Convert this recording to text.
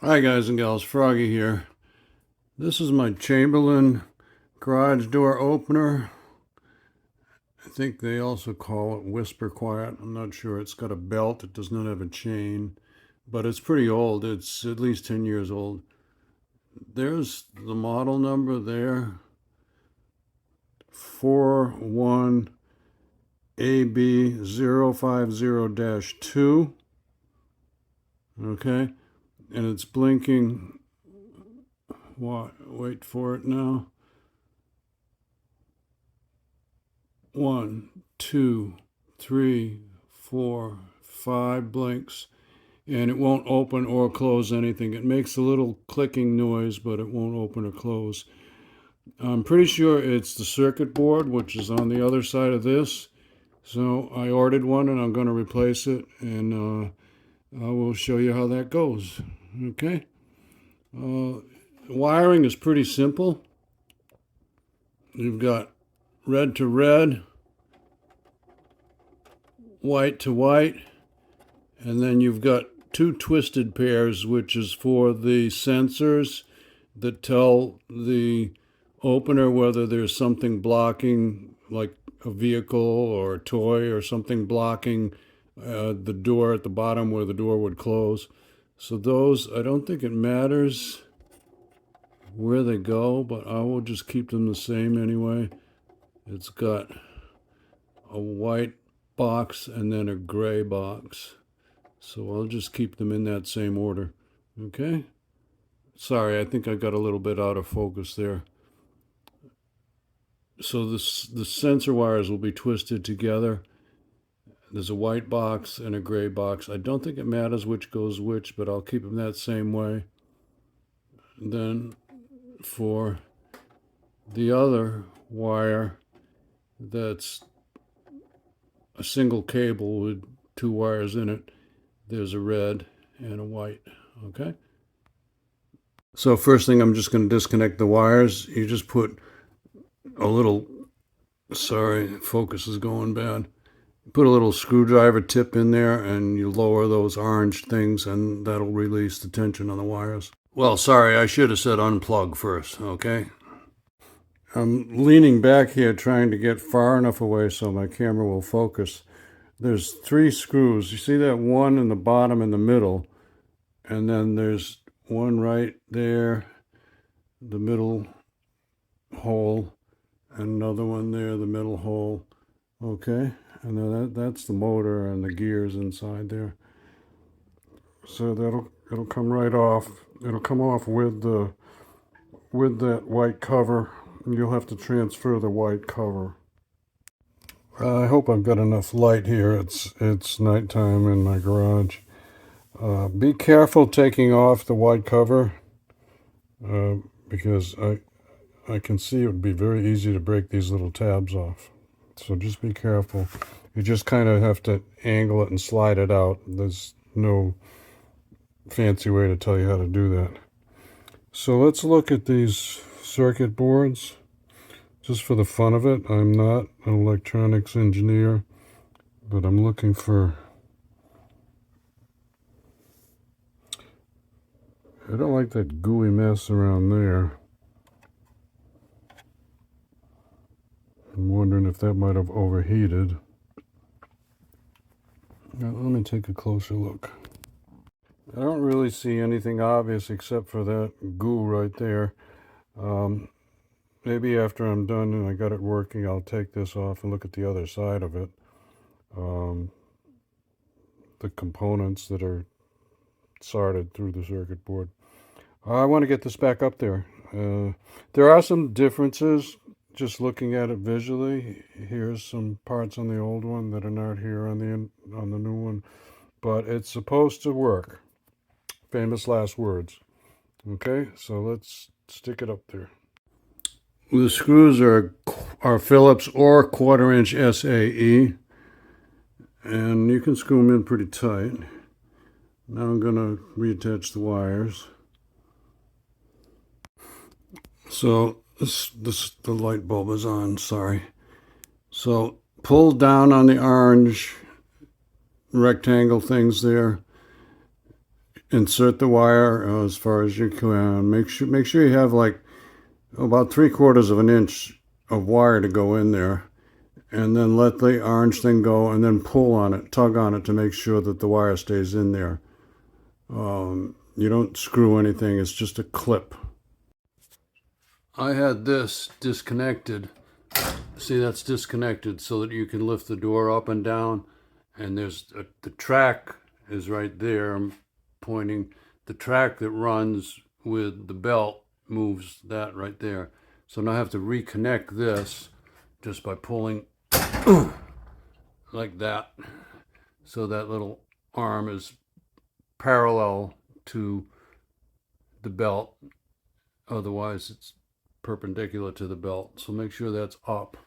Hi guys and gals, Froggy here. This is my Chamberlain garage door opener. I think they also call it Whisper Quiet. I'm not sure. It's got a belt. It does not have a chain, but it's pretty old. It's at least 10 years old. There's the model number there. 41AB050-2. Okay, and it's blinking. Wait for it now. 1, 2, 3, 4, 5 blinks, and it won't open or close anything. It makes a little clicking noise, but it won't open or close. I'm pretty sure it's the circuit board, which is on the other side of this. So I ordered one and I'm going to replace it, and I will show you how that goes. Okay. Wiring is pretty simple. You've got red to red, white to white, and then you've got two twisted pairs, which is for the sensors that tell the opener whether there's something blocking, like a vehicle or a toy or something blocking the door at the bottom where the door would close. So those, I don't think it matters where they go, but I will just keep them the same anyway. It's got a white box and then a gray box. So I'll just keep them in that same order. Okay? Sorry, I think I got a little bit out of focus there. So the sensor wires will be twisted together. There's a white box and a gray box. I don't think it matters which goes which, but I'll keep them that same way. And then for the other wire, that's a single cable with two wires in it. There's a red and a white. Okay? So first thing, I'm just going to disconnect the wires. You just put a little, sorry, focus is going bad. Put a little screwdriver tip in there and you lower those orange things and that'll release the tension on the wires. Well, sorry, I should have said unplug first, okay? I'm leaning back here trying to get far enough away so my camera will focus. There's 3 screws. You see that one in the bottom in the middle, and then there's one right there, the middle hole, and another one there, the middle hole. Okay, and then that's the motor and the gears inside there. So it'll come right off. It'll come off with that white cover. You'll have to transfer the white cover. I hope I've got enough light here. It's nighttime in my garage. Be careful taking off the white cover because I can see it would be very easy to break these little tabs off. So just be careful. You just kind of have to angle it and slide it out. There's no fancy way to tell you how to do that. So let's look at these circuit boards. Just for the fun of it, I'm not an electronics engineer, but I'm looking for... I don't like that gooey mess around there. I'm wondering if that might have overheated. Now, let me take a closer look. I don't really see anything obvious except for that goo right there. Maybe after I'm done and I got it working, I'll take this off and look at the other side of it. The components that are soldered through the circuit board. I want to get this back up there. There are some differences just looking at it visually. Here's some parts on the old one that are not here on the new one, but it's supposed to work. Famous last words. Okay, so let's stick it up there. The screws are Phillips or 1/4" SAE, and you can screw them in pretty tight. Now I'm going to reattach the wires. So the light bulb is on, sorry. So pull down on the orange rectangle things there. insert the wire as far as you can. Make sure you have like about 3/4 of an inch of wire to go in there, and then let the orange thing go, and then pull on it, tug on it to make sure that the wire stays in there. You don't screw anything, it's just a clip. I had this disconnected. See, that's disconnected so that you can lift the door up and down, and the track is right there. I'm pointing. The track that runs with the belt moves that right there. So now I have to reconnect this just by pulling like that, so that little arm is parallel to the belt. Otherwise, it's perpendicular to the belt. So make sure that's up.